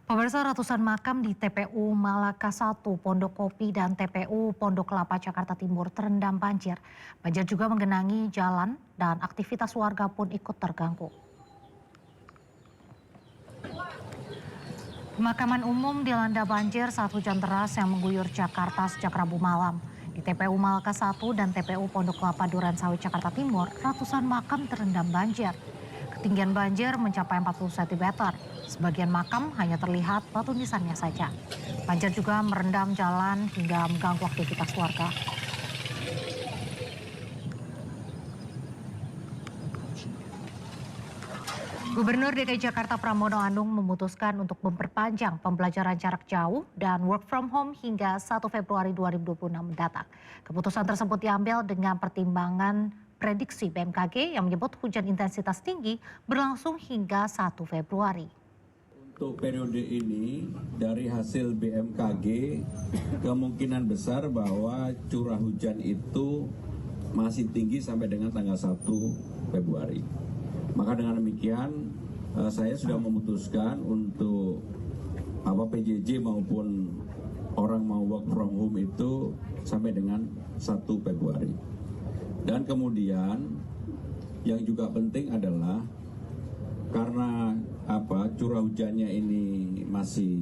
Pemirsa, ratusan makam di TPU Malaka 1, Pondok Kopi, dan TPU Pondok Kelapa, Jakarta Timur terendam banjir. Banjir juga menggenangi jalan dan aktivitas warga pun ikut terganggu. Pemakaman umum dilanda banjir saat hujan deras yang mengguyur Jakarta sejak Rabu malam. Di TPU Malaka 1 dan TPU Pondok Kelapa, Durensawit, Jakarta Timur, ratusan makam terendam banjir. Ketinggian banjir mencapai 40 cm. Sebagian makam hanya terlihat batu nisannya saja. Banjir juga merendam jalan hingga mengganggu aktivitas warga. Gubernur DKI Jakarta Pramono Anung memutuskan untuk memperpanjang pembelajaran jarak jauh dan work from home hingga 1 Februari 2026 mendatang. Keputusan tersebut diambil dengan pertimbangan prediksi BMKG yang menyebut hujan intensitas tinggi berlangsung hingga 1 Februari. Untuk periode ini, dari hasil BMKG, kemungkinan besar bahwa curah hujan itu masih tinggi sampai dengan tanggal 1 Februari. Maka dengan demikian, saya sudah memutuskan untuk PJJ maupun orang mau work from home itu sampai dengan 1 Februari. Dan kemudian, yang juga penting adalah karena curah hujannya ini masih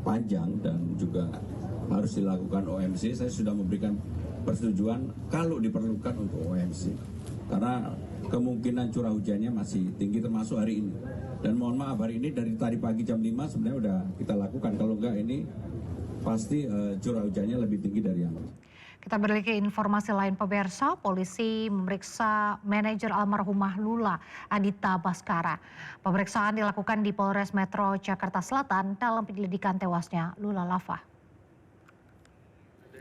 panjang dan juga harus dilakukan OMC, saya sudah memberikan persetujuan kalau diperlukan untuk OMC. Karena kemungkinan curah hujannya masih tinggi termasuk hari ini. Dan mohon maaf, hari ini dari tadi pagi jam 5 sebenarnya udah kita lakukan. Kalau enggak ini pasti curah hujannya lebih tinggi dari yang lain. Kita beralih ke informasi lain, pemirsa. Polisi memeriksa manajer almarhumah Lula, Adita Baskara. Pemeriksaan dilakukan di Polres Metro Jakarta Selatan dalam penyelidikan tewasnya Lula Lava.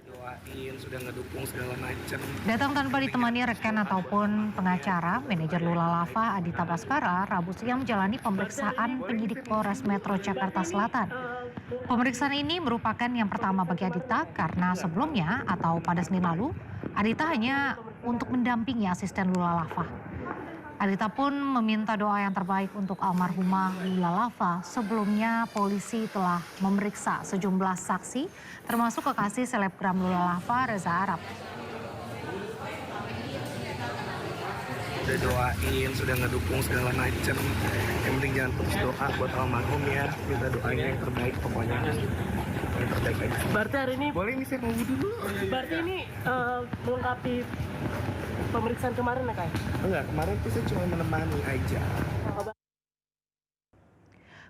Doain, sudah ngedukung segala macam. Datang tanpa ditemani rekan ataupun pengacara, manajer Lula Lava, Adita Baskara, Rabu siang menjalani pemeriksaan penyidik Polres Metro Jakarta Selatan. Pemeriksaan ini merupakan yang pertama bagi Adita karena sebelumnya atau pada Senin lalu, Adita hanya untuk mendampingi asisten Lula Lava. Adita pun meminta doa yang terbaik untuk almarhumah Lula Lava. Sebelumnya polisi telah memeriksa sejumlah saksi termasuk kekasih selebgram Lula Lava, Reza Arab. Sudah doain, sudah ngedukung segala macam. Yang penting jangan putus doa buat almarhum ya. Kita doanya yang terbaik pokoknya. Yang terbaik aja. Berarti hari ini Boleh nih saya mau wudhu dulu. berarti ini melengkapi pemeriksaan kemarin ya, Kak? Enggak, kemarin tuh saya cuma menemani aja.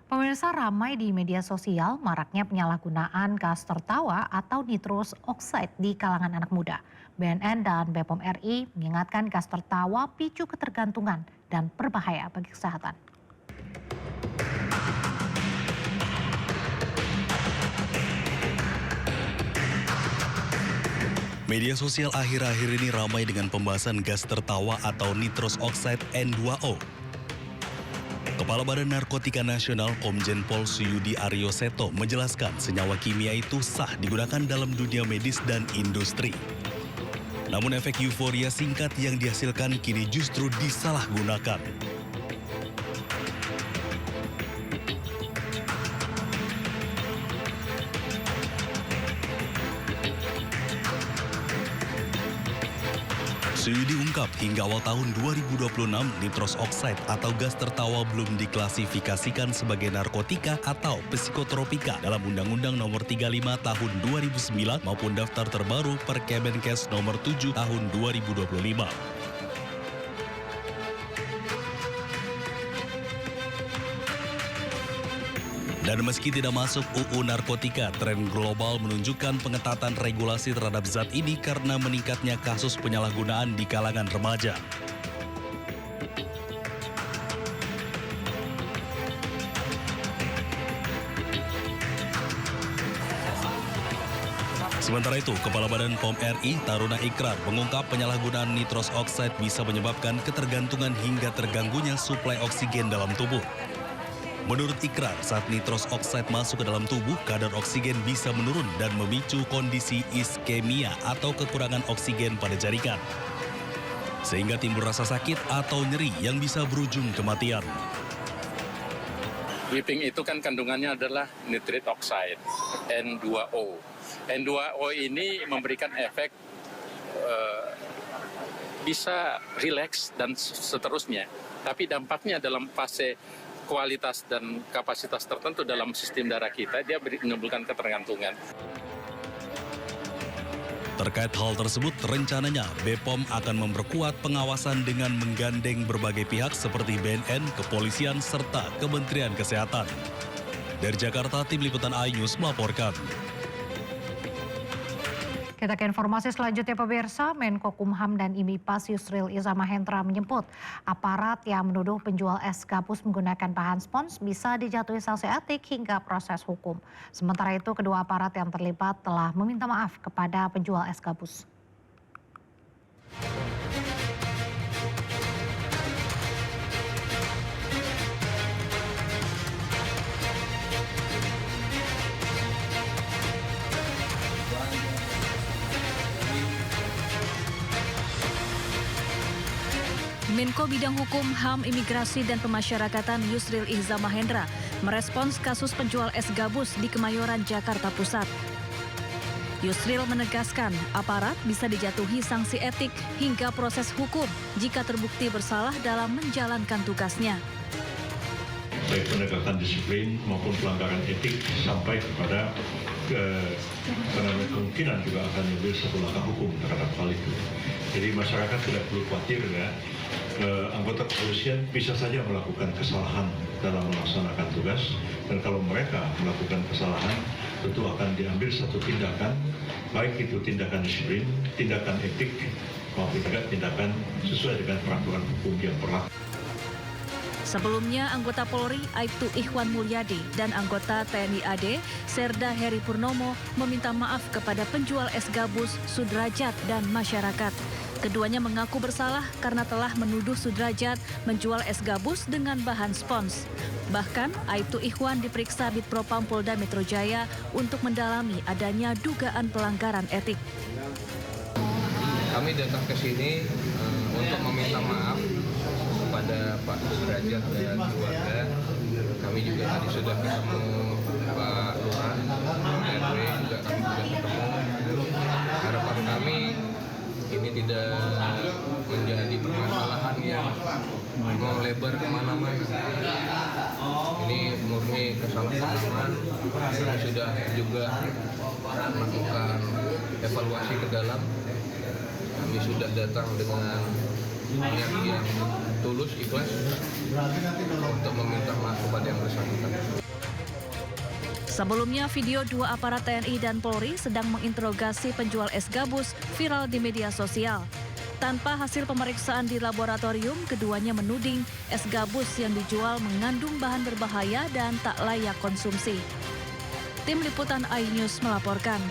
Pemirsa, ramai di media sosial maraknya penyalahgunaan gas tertawa atau nitrous oxide di kalangan anak muda. BNN dan BPOM RI mengingatkan gas tertawa picu ketergantungan dan berbahaya bagi kesehatan. Media sosial akhir-akhir ini ramai dengan pembahasan gas tertawa atau nitrous oxide N2O. Kepala Badan Narkotika Nasional Komjen Pol Suyudi Aryo Seto menjelaskan senyawa kimia itu sah digunakan dalam dunia medis dan industri. Namun efek euforia singkat yang dihasilkan kini justru disalahgunakan. Suyudi ungkap hingga awal tahun 2026 nitrous oxide atau gas tertawa belum diklasifikasikan sebagai narkotika atau psikotropika dalam Undang-Undang Nomor 35 Tahun 2009 maupun daftar terbaru Perkemenkes Nomor 7 Tahun 2025. Dan meski tidak masuk UU Narkotika, tren global menunjukkan pengetatan regulasi terhadap zat ini karena meningkatnya kasus penyalahgunaan di kalangan remaja. Sementara itu, Kepala Badan POM RI Taruna Ikrar mengungkap penyalahgunaan nitrous oxide bisa menyebabkan ketergantungan hingga terganggunya suplai oksigen dalam tubuh. Menurut Ikrar, saat nitrous oxide masuk ke dalam tubuh, kadar oksigen bisa menurun dan memicu kondisi iskemia atau kekurangan oksigen pada jaringan. Sehingga timbul rasa sakit atau nyeri yang bisa berujung kematian. Whipping itu kan kandungannya adalah nitrate oxide, N2O. N2O ini memberikan efek bisa rileks dan seterusnya. Tapi dampaknya dalam fase kualitas dan kapasitas tertentu dalam sistem darah kita, dia menimbulkan ketergantungan. Terkait hal tersebut, rencananya BPOM akan memperkuat pengawasan dengan menggandeng berbagai pihak seperti BNN, kepolisian, serta Kementerian Kesehatan. Dari Jakarta, Tim Liputan iNews melaporkan. Kita ke informasi selanjutnya pemirsa, Menko Kumham dan IMIPAS Yusril Iza Mahendra menyebut aparat yang menuduh penjual es gabus menggunakan bahan spons bisa dijatuhi sanksi etik hingga proses hukum. Sementara itu kedua aparat yang terlibat telah meminta maaf kepada penjual es gabus. Menko Bidang Hukum, HAM, Imigrasi, dan Pemasyarakatan Yusril Iza Mahendra merespons kasus penjual es gabus di Kemayoran, Jakarta Pusat. Yusril menegaskan aparat bisa dijatuhi sanksi etik hingga proses hukum jika terbukti bersalah dalam menjalankan tugasnya. Baik penegakan disiplin maupun pelanggaran etik sampai kepada kemungkinan juga akan mengambil satu langkah hukum terhadap hal itu. Jadi masyarakat tidak perlu khawatir ya. Anggota kepolisian bisa saja melakukan kesalahan dalam melaksanakan tugas, dan kalau mereka melakukan kesalahan tentu akan diambil satu tindakan, baik itu tindakan disiplin, tindakan etik, maupun juga tindakan sesuai dengan peraturan hukum yang berlaku. Sebelumnya, anggota Polri Aibtu Ikhwan Mulyadi dan anggota TNI AD Serda Heri Purnomo meminta maaf kepada penjual es gabus, Sudrajat, dan masyarakat. Keduanya mengaku bersalah karena telah menuduh Sudrajat menjual es gabus dengan bahan spons. Bahkan, Aibtu Ikhwan diperiksa Bitpropam Polda Metro Jaya untuk mendalami adanya dugaan pelanggaran etik. Kami datang ke sini untuk meminta maaf kepada Pak Sudrajat dan keluarga. Kami juga tadi sudah ketemu Pak Lurah, RW juga kami sudah ketemu. Harapan kami ini tidak menjadi permasalahan yang melebar kemana-mana. Ini murni kesalahpahaman. Kami sudah juga melakukan evaluasi ke dalam. Kami sudah datang dengan niat yang tulus, ikhlas untuk meminta maaf kepada yang bersangkutan. Sebelumnya, video dua aparat TNI dan Polri sedang menginterogasi penjual es gabus viral di media sosial. Tanpa hasil pemeriksaan di laboratorium, keduanya menuding es gabus yang dijual mengandung bahan berbahaya dan tak layak konsumsi. Tim Liputan iNews melaporkan.